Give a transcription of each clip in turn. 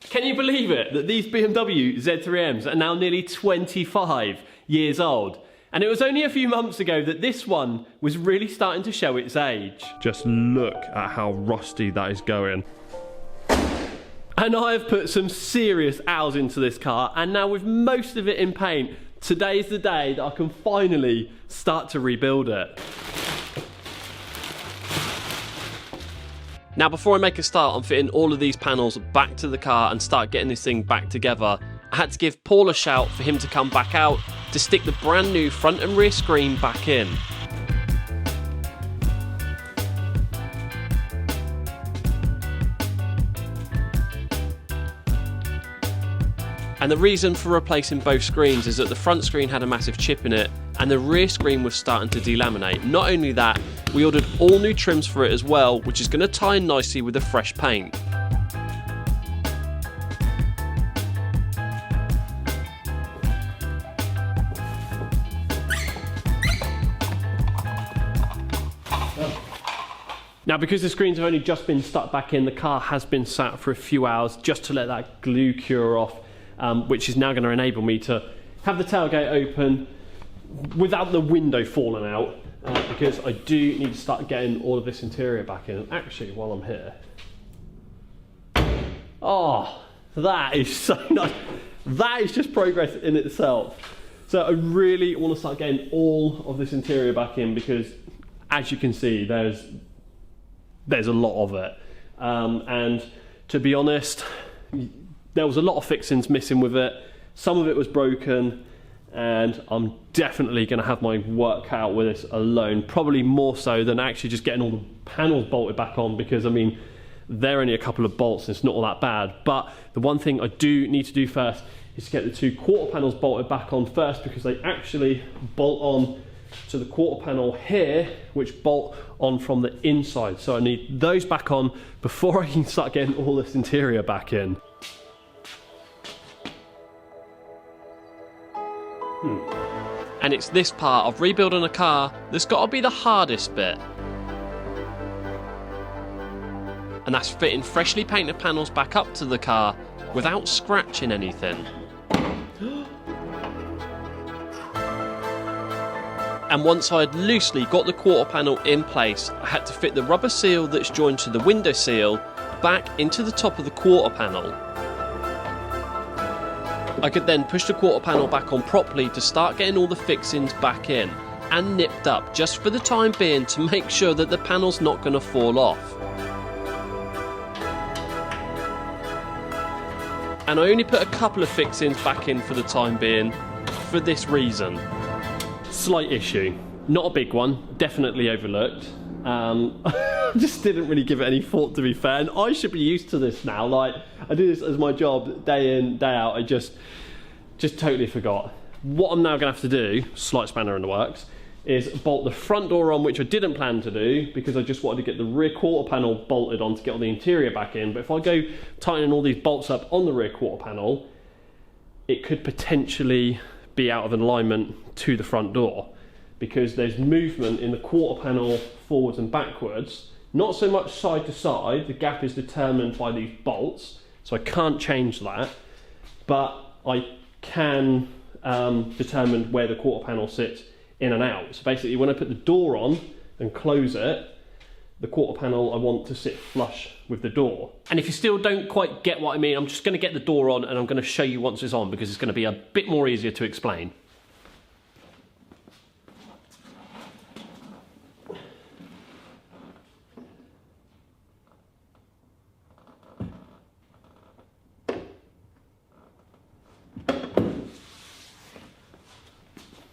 Can you believe it, that these BMW Z3Ms are now nearly 25 years old? And it was only a few months ago that this one was really starting to show its age. Just look at how rusty that is going. And I have put some serious hours into this car, and now with most of it in paint, today's the day that I can finally start to rebuild it. Now before I make a start on fitting all of these panels back to the car and start getting this thing back together, I had to give Paul a shout for him to come back out to stick the brand new front and rear screen back in. And the reason for replacing both screens is that the front screen had a massive chip in it and the rear screen was starting to delaminate. Not only that, we ordered all new trims for it as well, which is going to tie in nicely with the fresh paint. Now because the screens have only just been stuck back in, the car has been sat for a few hours just to let that glue cure off, which is now going to enable me to have the tailgate open without the window falling out, because I do need to start getting all of this interior back in. And actually, while I'm here, oh, that is so nice. That is just progress in itself. So I really want to start getting all of this interior back in, because as you can see, there's a lot of it, and to be honest, there was a lot of fixings missing with it. Some of it was broken, and I'm definitely going to have my work cut out with this alone, probably more so than actually just getting all the panels bolted back on, because I mean they're only a couple of bolts and it's not all that bad. But the one thing I do need to do first is to get the two quarter panels bolted back on first, because they actually bolt on to the quarter panel here, which bolt on from the inside. So I need those back on before I can start getting all this interior back in. And it's this part of rebuilding a car that's got to be the hardest bit. And that's fitting freshly painted panels back up to the car without scratching anything. And once I had loosely got the quarter panel in place, I had to fit the rubber seal that's joined to the window seal back into the top of the quarter panel. I could then push the quarter panel back on properly to start getting all the fixings back in and nipped up, just for the time being, to make sure that the panel's not going to fall off. And I only put a couple of fixings back in for the time being, for this reason. Slight issue, not a big one, definitely overlooked. I just didn't really give it any thought, to be fair, and I should be used to this now. Like, I do this as my job day in, day out. I just totally forgot. What I'm now gonna have to do, slight spanner in the works, is bolt the front door on, which I didn't plan to do because I just wanted to get the rear quarter panel bolted on to get all the interior back in. But if I go tightening all these bolts up on the rear quarter panel, it could potentially be out of alignment to the front door, because there's movement in the quarter panel forwards and backwards, not so much side to side. The gap is determined by these bolts, so I can't change that, but I can determine where the quarter panel sits in and out. So basically, when I put the door on and close it, the quarter panel I want to sit flush with the door. And if you still don't quite get what I mean, I'm just going to get the door on and I'm going to show you once it's on, because it's going to be a bit more easier to explain.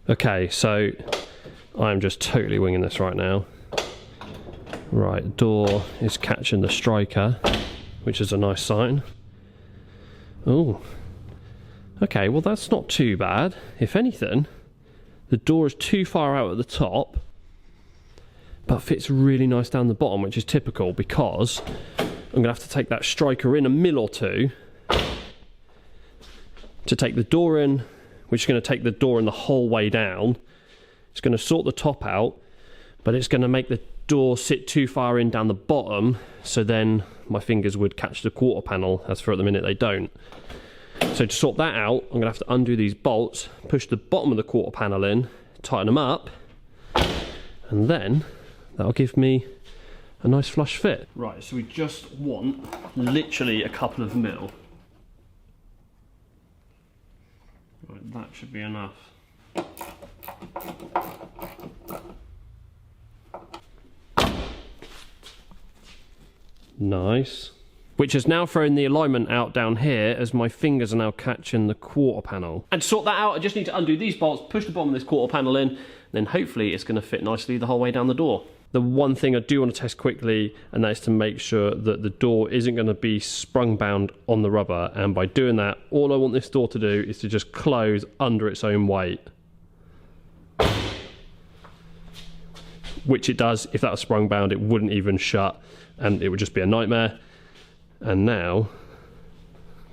Okay, so I'm just totally winging this right now. Right, door is catching the striker, which is a nice sign. Oh, okay, well that's not too bad. If anything, the door is too far out at the top, but fits really nice down the bottom, which is typical, because I'm gonna have to take that striker in a mil or two to take the door in, which is going to take the door in the whole way down. It's going to sort the top out, but it's going to make the door sit too far in down the bottom, so then my fingers would catch the quarter panel, as for at the minute they don't. So to sort that out, I'm going to have to undo these bolts, push the bottom of the quarter panel in, tighten them up, and then that'll give me a nice flush fit. Right, so we just want literally a couple of mil. Right, that should be enough. Nice. Which has now thrown the alignment out down here as my fingers are now catching the quarter panel. And to sort that out, I just need to undo these bolts, push the bottom of this quarter panel in, and then hopefully it's going to fit nicely the whole way down the door. The one thing I do want to test quickly, and that is to make sure that the door isn't going to be sprung bound on the rubber, and by doing that, all I want this door to do is to just close under its own weight. Which it does. If that was sprung bound, it wouldn't even shut, and it would just be a nightmare. And now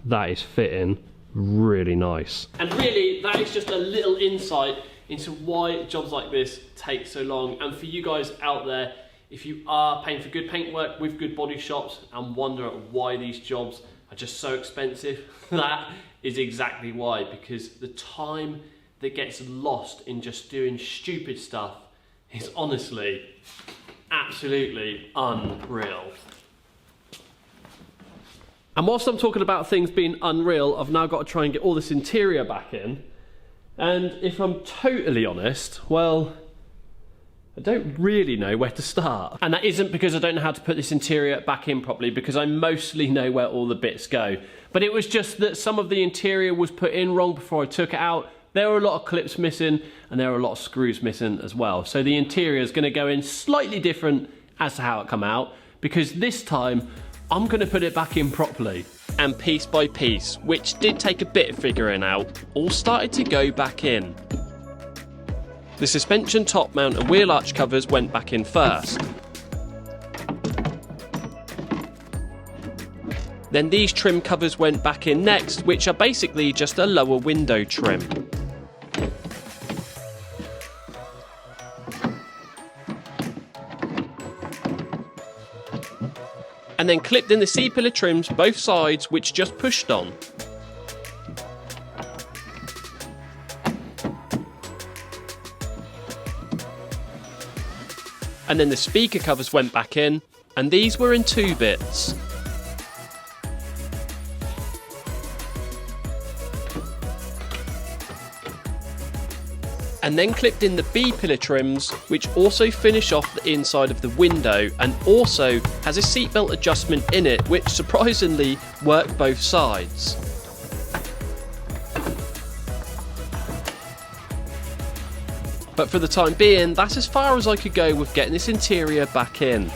that is fitting really nice. And really, that is just a little insight into why jobs like this take so long. And for you guys out there, if you are paying for good paintwork with good body shops and wonder why these jobs are just so expensive, that is exactly why. Because the time that gets lost in just doing stupid stuff is honestly absolutely unreal. And whilst I'm talking about things being unreal, I've now got to try and get all this interior back in. And if I'm totally honest, well, I don't really know where to start. And that isn't because I don't know how to put this interior back in properly, because I mostly know where all the bits go. But it was just that some of the interior was put in wrong before I took it out. There were a lot of clips missing, and there were a lot of screws missing as well. So the interior is going to go in slightly different as to how it come out, because this time I'm going to put it back in properly. And piece by piece, which did take a bit of figuring out, all started to go back in. The suspension top mount and wheel arch covers went back in first. Then these trim covers went back in next, which are basically just a lower window trim. And then clipped in the C-pillar trims both sides, which just pushed on. And then the speaker covers went back in, and these were in 2 bits. And then clipped in the B-pillar trims, which also finish off the inside of the window and also has a seatbelt adjustment in it, which surprisingly worked both sides. But for the time being, that's as far as I could go with getting this interior back in.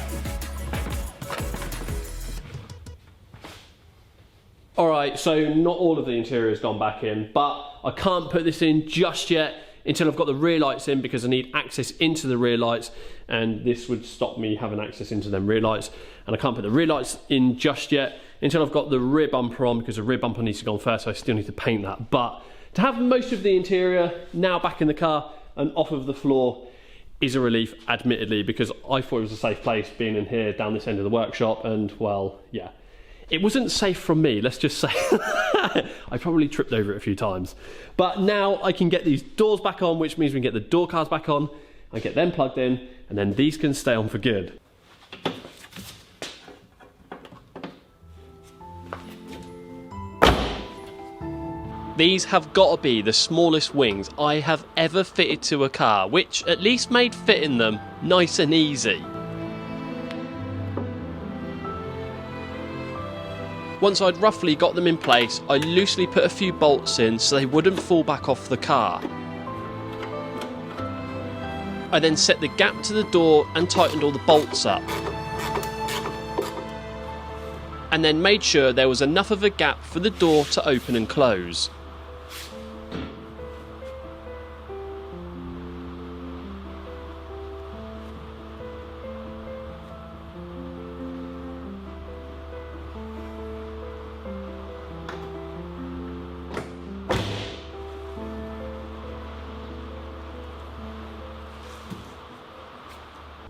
Alright, so not all of the interior has gone back in, but I can't put this in just yet until I've got the rear lights in, because I need access into the rear lights, and this would stop me having access into them rear lights. And I can't put the rear lights in just yet until I've got the rear bumper on, because the rear bumper needs to go on first, so I still need to paint that. But to have most of the interior now back in the car and off of the floor is a relief, admittedly, because I thought it was a safe place being in here down this end of the workshop, and well, yeah. It wasn't safe from me, let's just say. I probably tripped over it a few times. But now I can get these doors back on, which means we can get the door cars back on. I get them plugged in, and then these can stay on for good. These have got to be the smallest wings I have ever fitted to a car, which at least made fitting them nice and easy. Once I'd roughly got them in place, I loosely put a few bolts in so they wouldn't fall back off the car. I then set the gap to the door and tightened all the bolts up. And then made sure there was enough of a gap for the door to open and close.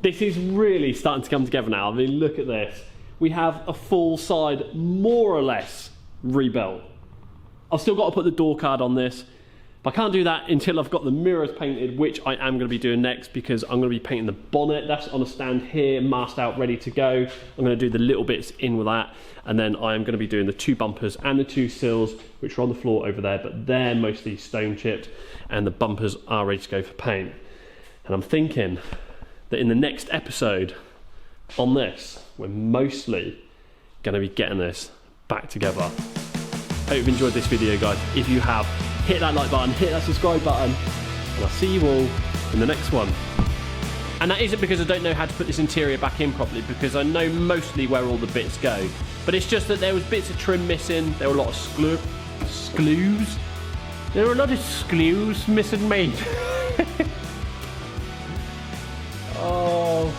This is really starting to come together now. I mean, look at this. We have a full side, more or less, rebuilt. I've still got to put the door card on this, but I can't do that until I've got the mirrors painted, which I am going to be doing next, because I'm going to be painting the bonnet. That's on a stand here, masked out, ready to go. I'm going to do the little bits in with that, and then I am going to be doing the 2 bumpers and the 2 sills, which are on the floor over there, but they're mostly stone chipped, and the bumpers are ready to go for paint. And I'm thinking that in the next episode on this, we're mostly going to be getting this back together. Hope you've enjoyed this video, guys. If you have, hit that like button, hit that subscribe button, and I'll see you all in the next one. And that isn't because I don't know how to put this interior back in properly, because I know mostly where all the bits go, but it's just that there was bits of trim missing, there were a lot of screws. There were a lot of screws missing, mate.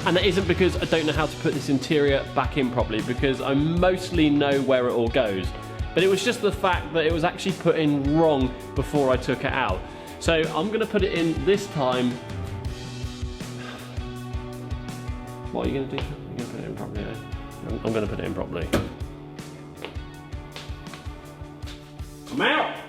And that isn't because I don't know how to put this interior back in properly, because I mostly know where it all goes. But it was just the fact that it was actually put in wrong before I took it out. So I'm going to put it in this time. What are you going to do? You're going to put it in properly, eh? I'm going to put it in properly. I'm out!